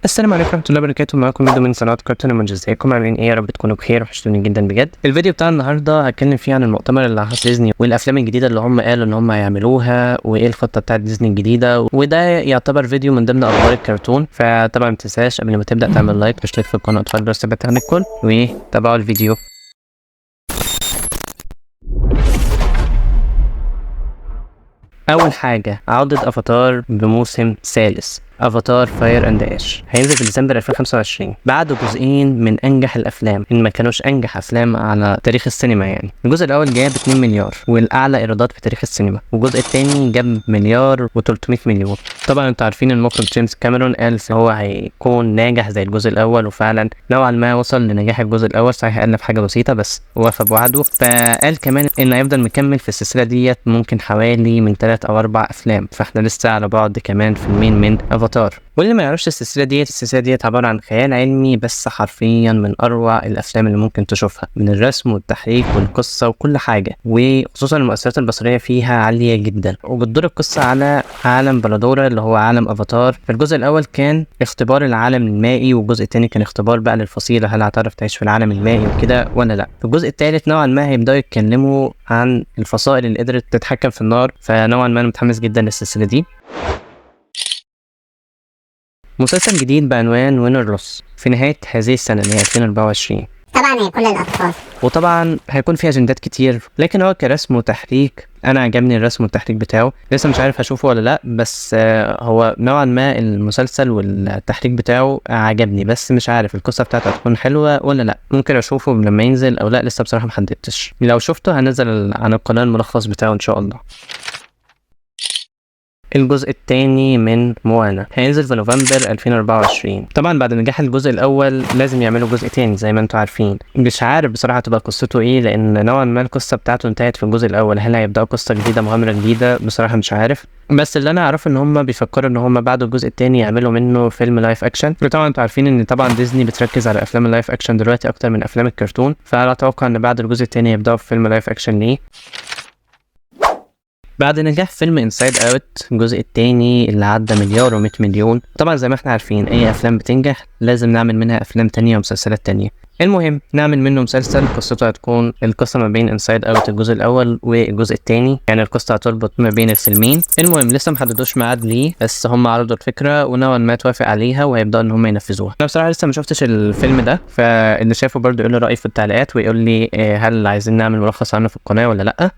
السلام عليكم ورحمه الله وبركاته. معاكم فيديو من قناه كرتون ايموجي. ازيكم عاملين ايه؟ يا رب تكونوا بخير وحشتوني جدا بجد. الفيديو بتاع النهارده هتكلم فيه عن المؤتمر اللي هيحصل ديزني والافلام الجديده اللي هم قالوا ان هم هيعملوها وايه الخطه بتاعه ديزني الجديده، وده يعتبر فيديو من ضمن اخبار الكرتون. فطبعا ما تنساش قبل ما تبدا تعمل لايك واشترك في القناه وتفعل جرس التنبيهات الكل وتابعوا الفيديو. اول حاجه عوده افاتار بموسم ثالث. افاتار فاير اند اش هينزل في ديسمبر 2025 بعد جزئين من انجح الافلام، ان ما كانوش انجح افلام على تاريخ السينما. يعني الجزء الاول جاب 2 مليار والاعلى ايرادات في تاريخ السينما، والجزء الثاني جاب مليار و300 مليون. طبعا انتوا عارفين المخرج جيمس كاميرون قال ان هو هيكون ناجح زي الجزء الاول، وفعلا نوعا ما وصل لنجاح الجزء الاول. صحيح قل في حاجه بسيطه بس وفى بوعده. فقال كمان ان هيفضل مكمل في السلسله ديت ممكن حوالي من 3 أو 4 افلام، فاحنا لسه على بعد كمان فيلمين من افاتار. واللي ما يعرفش السلسله ديت عباره عن خيال علمي، بس حرفيا من اروع الافلام اللي ممكن تشوفها، من الرسم والتحريك والقصه وكل حاجه، وخصوصا المؤثرات البصريه فيها عاليه جدا. وبتدور القصه على عالم بلادورا اللي هو عالم افاتار. الجزء الاول كان اختبار العالم المائي، والجزء الثاني كان اختبار بقى للفصيله، هل هتعرف تعيش في العالم المائي وكده ولا لا. في الجزء الثالث نوعا ما هيبداوا يتكلموا عن الفصائل اللي قدرت تتحكم في النار، فنوعا ما انا متحمس جدا للسلسله دي. مسلسل جديد بعنوان وينر لوس في نهاية هذه السنة اللي هي 2024. طبعا هي كل الأطفال، وطبعا هيكون فيه أجندات كتير، لكن هو كرسم وتحريك أنا عجبني الرسم والتحريك بتاعه. لسه مش عارف هشوفه ولا لأ، بس هو نوعا ما المسلسل والتحريك بتاعه عجبني، بس مش عارف القصة بتاعته هتكون حلوة ولا لأ. ممكن أشوفه لما ينزل أو لأ، لسه بصراحة محددتش. لو شفته هنزل عن القناة الملخص بتاعه إن شاء الله. الجزء الثاني من موانا هينزل في نوفمبر 2024. طبعا بعد نجاح الجزء الاول لازم يعملوا جزء تاني زي ما انتوا عارفين. مش عارف بصراحه تبقى قصته ايه، لان نوعا ما القصه بتاعته انتهت في الجزء الاول. هل هيبداوا قصه جديده، مغامره جديده؟ بصراحه مش عارف، بس اللي انا اعرفه ان هم بيفكروا ان هم بعد الجزء الثاني يعملوا منه فيلم لايف اكشن. وطبعا انتوا عارفين ان طبعا ديزني بتركز على افلام اللايف اكشن دلوقتي اكتر من افلام الكرتون، فانا اتوقع ان بعد الجزء الثاني يبداوا في فيلم لايف اكشن ليه. بعد نجاح فيلم انسايد اوت الجزء الثاني اللي عدى مليار و100 مليون، طبعا زي ما احنا عارفين اي افلام بتنجح لازم نعمل منها افلام تانية ومسلسلات تانية. المهم نعمل منه مسلسل قصته هتكون القصه ما بين انسايد اوت الجزء الاول والجزء الثاني، يعني القصه هتربط ما بين الفيلمين. المهم لسه محددوش ميعاد ليه، بس هم عرضوا الفكره ونوعا ما توافق عليها وهيبداوا ان هم ينفذوها. انا بصراحه لسه ما شفتش الفيلم ده، فاللي شافه برضو يقول لي رايه في التعليقات ويقول لي هل عايزين نعمل ملخص عنه في القناه ولا لا.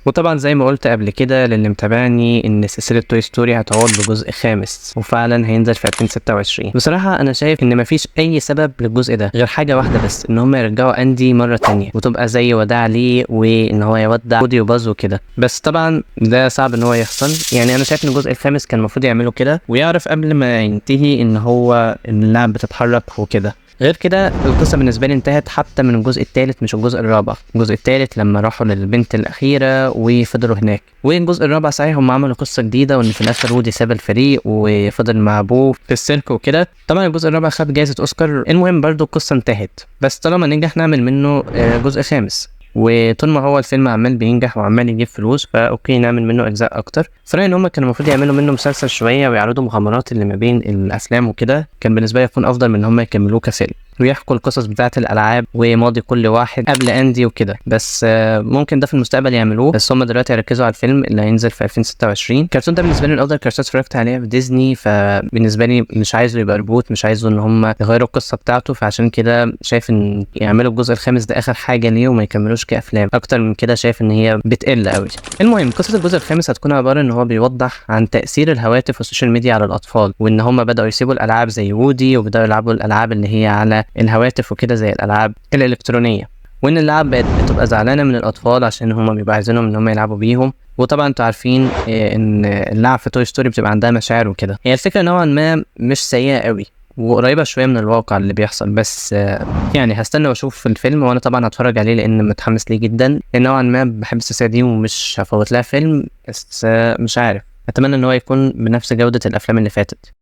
وطبعا زي ما قلت قبل كده للي متابعني ان سلسله توي ستوري هتعود بجزء خامس، وفعلا هينزل في 2026. بصراحه انا شايف ان مفيش اي سبب للجزء ده غير حاجه واحده بس، ان هم يرجعوا اندي مره تانية وتبقى زي وداع ليه، وان هو يودع وودي وباز وكده. بس طبعا ده صعب ان هو يحصل. يعني انا شايف ان الجزء الخامس كان المفروض يعملوا كده ويعرف قبل ما ينتهي ان هو اللعب بتتحرك وكده. غير كده القصة بالنسبة لي انتهت حتى من الجزء الثالث مش الجزء الرابع. الجزء الثالث لما راحوا للبنت الأخيرة وفضلوا هناك، والجزء الرابع صحيح هم عملوا قصة جديدة وان في الآخر وودي ساب الفريق وفضل مع أبوه في السيرك وكده. طبعا الجزء الرابع خد جائزة أوسكار. المهم برضو القصة انتهت، بس طالما ننجح نعمل منه جزء خامس، وطول ما هو الفيلم عمال بينجح وعمال يجيب فلوس فاوكي نعمل منه اجزاء اكتر. فرأيي ان هم كانوا المفروض يعملوا منه مسلسل شويه ويعرضوا مغامرات اللي ما بين الافلام وكده. كان بالنسبه لي يكون افضل من ان هم يكملوه كفيلم ويحكوا القصص بتاعه الالعاب وماضي كل واحد قبل اندي وكده. بس ممكن ده في المستقبل يعملوه، بس هم دلوقتي يركزوا على الفيلم اللي هينزل في 2026. الكرتون ده بالنسبه لي من افضل الكرتونات اتفرجت عليها في ديزني، فبالنسبه لي مش عايزه يبقى ريبوت، مش عايزه ان هم يغيروا القصه بتاعته. فعشان كده شايف ان يعملوا الجزء الخامس ده اخر حاجه ليه وما يكملوش كافلام. اكتر من كده شايف ان هي بتقل قوي. المهم قصه الجزء الخامس هتكون عباره ان هو بيوضح عن تاثير الهواتف والسوشيال ميديا على الاطفال، وان هم بداوا يسيبوا الالعاب زي وودي وبداوا يلعبوا الالعاب اللي هي على الهواتف وكده زي الالعاب الالكترونيه، وان اللعب بقت بتبقى زعلانه من الاطفال عشان هم بيبقوا عايزينهم ان هم يلعبوا بيهم. وطبعا انتوا عارفين ان اللعب في توي ستوري بتبقى عندها مشاعر وكده. هي الفكره نوعا ما مش سيئه قوي وقريبه شويه من الواقع اللي بيحصل، بس يعني هستنى واشوف الفيلم، وانا طبعا هتفرج عليه لان متحمس ليه جدا، لان نوعا ما بحب السلسله دي ومش هفوت لها فيلم. بس مش عارف، اتمنى ان هو يكون بنفس جوده الافلام اللي فاتت.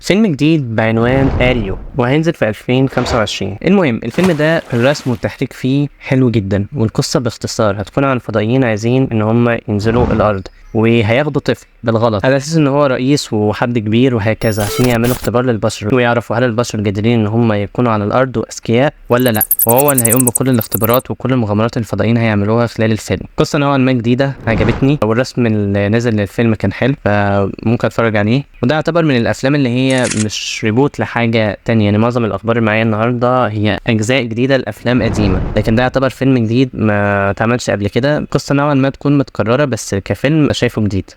فيلم جديد بعنوان اريو وهينزل في 2025. المهم الفيلم ده الرسم والتحريك فيه حلو جدا، والقصه باختصار هتكون عن فضائيين عايزين ان هم ينزلوا الارض. وهياخدوا طفل بالغلط على اساس ان هو رئيس وحد كبير وهكذا، عشان يعملوا اختبار للبشر ويعرفوا هل البشر قادرين ان هم يكونوا على الارض واذكياء ولا لا، وهو اللي هيقوم بكل الاختبارات وكل المغامرات اللي الفضائيين هيعملوها خلال الفيلم. قصه نوعا ما جديده عجبتني، والرسم اللي نزل للفيلم كان حلو، فممكن اتفرج عليه. وده يعتبر من الافلام اللي هي مش ريبوت لحاجه تانية، يعني معظم الاخبار اللي معايا النهارده هي اجزاء جديده لافلام قديمه، لكن ده يعتبر فيلم جديد ما اتعملش قبل كده. قصه نوعا ما تكون متكرره بس كفيلم شايفه جديد.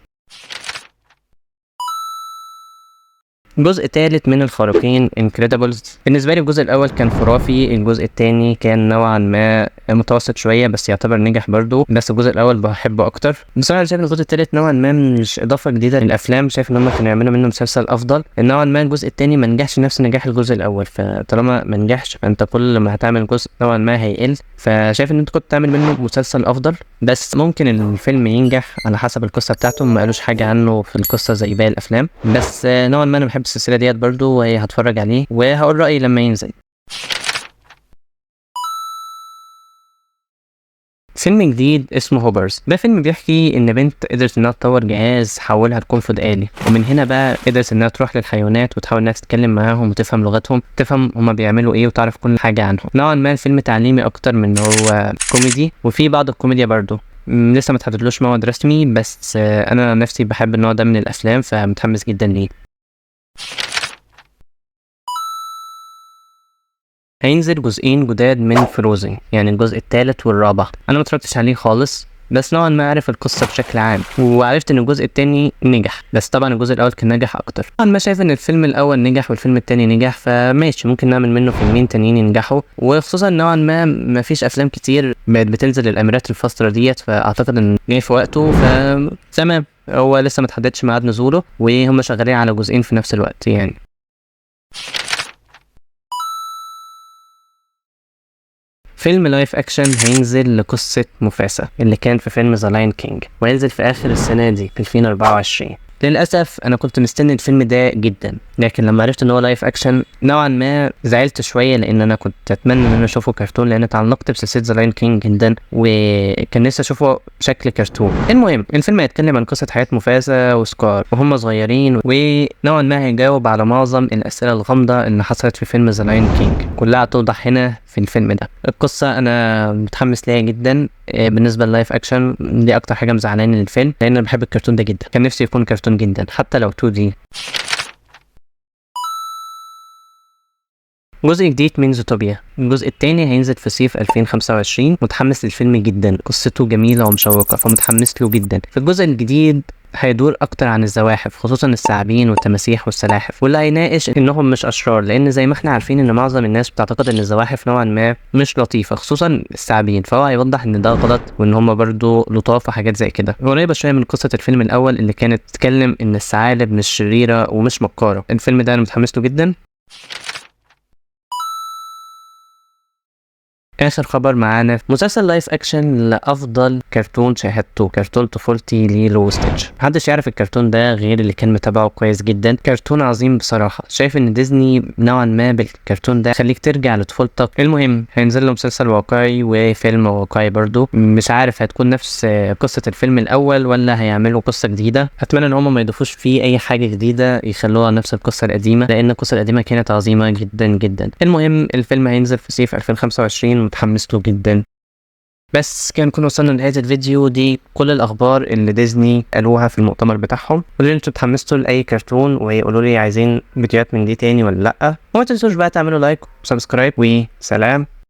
جزء ثالث من الخارقين انكريدبلز. بالنسبه لي الجزء الاول كان خرافي، الجزء الثاني كان نوعا ما متوسط شويه بس يعتبر نجح برضو، بس الجزء الاول بحبه اكتر. بصراحه انا شايف ان الجزء الثالث نوعا ما مش اضافه جديده للافلام، شايف ان هم كانوا يعملوا منه مسلسل افضل. نوعا ما الجزء الثاني ما نجحش نفس نجاح الجزء الاول، فطالما ما نجحش فانت كل ما هتعمل جزء نوعا ما هيقل، فشايف ان انت كنت تعمل منه مسلسل افضل. بس ممكن الفيلم ينجح على حسب القصه بتاعته، ما قالوش حاجه عنه في القصه زي باقي الافلام، بس نوعا ما انا بحب السلسله ديت برضو وهتفرج عليه وهقول رايي لما ينزل. فيلم جديد اسمه هوبرز. ده فيلم بيحكي ان بنت قدرت انها تطور جهاز حولها تكون فود آلي، ومن هنا بقى قدرت انها تروح للحيوانات وتحاول انها تتكلم معاهم وتفهم لغتهم، تفهم هما بيعملوا ايه وتعرف كل حاجه عنهم. نوعا ما الفيلم تعليمي اكتر من هو كوميدي، وفي بعض الكوميديا برضو. لسه ما تحددلوش موعد رسمي، بس انا نفسي بحب النوع ده من الافلام فمتحمس جدا ليه. هينزل جزئين جداد من فروزن، يعني الجزء الثالث والرابع. انا ما اتفرجتش عليه خالص، بس نوعا ما عارف القصه بشكل عام، وعرفت ان الجزء الثاني نجح، بس طبعا الجزء الاول كان نجح اكتر. طبعا ما شايف ان الفيلم الاول نجح والفيلم الثاني نجح، فماشي ممكن نعمل منه فيلمين تانيين ينجحوا، وخصوصا نوعا ما فيش افلام كتير بقت بتنزل الامارات الفتره ديت، فاعتقد ان جاي في وقته، فتمام. هو لسه ما تحددش ميعاد نزوله وهم شغالين على جزئين في نفس الوقت يعني. فيلم لايف اكشن هينزل لقصة مفاسا اللي كان في فيلم ذا لاين كينج، وهينزل في اخر السنة دي في 2024. للاسف انا كنت مستني الفيلم ده جدا، لكن لما عرفت ان هو لايف اكشن نوعا ما زعلت شويه، لان انا كنت اتمنى ان انا اشوفه كرتون، لان اتعلقت بسلسله ذا لاين كينج جدا وكان نفسي اشوفه بشكل كرتون. المهم الفيلم هيتكلم عن قصه حياه مفاسا وسكار وهم صغيرين، ونوعا ما هيجاوب على معظم الاسئله الغامضه اللي حصلت في فيلم ذا لاين كينج، كلها توضح هنا في الفيلم ده. القصه انا متحمس ليها جدا. بالنسبه للايف اكشن دي اكتر حاجه مزعلاني للفيلم، لان انا بحب الكرتون ده جدا، كان نفسي يكون كرتون جدا حتى لو 2D. جزء جديد من زوتوبيا، الجزء الثاني هينزل في صيف 2025. متحمس للفيلم جدا، قصته جميله ومشوقه فمتحمس له جدا. في الجزء الجديد هيدور اكتر عن الزواحف، خصوصا الثعابين والتماسيح والسلاحف، واللي هيناقش انهم مش اشرار، لان زي ما احنا عارفين ان معظم الناس بتعتقد ان الزواحف نوعا ما مش لطيفه، خصوصا الثعابين، فهو هيوضح ان ده غلط وان هم برضو لطاف وحاجات زي كده، قريبه شويه من قصه الفيلم الاول اللي كانت بتتكلم ان الثعالب مش شريره ومش مكاره. الفيلم ده انا متحمس له جدا. اخر خبر معانا مسلسل لايف اكشن لافضل كرتون شاهدته، كرتون طفولتي ليلو وستيتش. محدش يعرف الكرتون ده غير اللي كان متابعه كويس جدا، كرتون عظيم بصراحه. شايف ان ديزني نوعا ما بالكرتون ده خليك ترجع لطفولتك. المهم هينزل له مسلسل واقعي وفيلم واقعي برضو، مش عارف هتكون نفس قصه الفيلم الاول ولا هيعملوا قصه جديده. اتمنى ان هم ما يضيفوش فيه اي حاجه جديده، يخلوها نفس القصه القديمه، لان القصه القديمه كانت عظيمه جدا جدا. المهم الفيلم هينزل في صيف 2025، متحمس له جدا. بس كنا وصلنا لنهاية الفيديو. دي كل الأخبار اللي ديزني قالوها في المؤتمر بتاعهم. قولوا لي انتوا اتحمستوا لأي كرتون، وقولوا لي عايزين فيديوهات من دي تاني ولا لأ، وما تنسوش بقى تعملوا لايك وسبسكرايب، وسلام.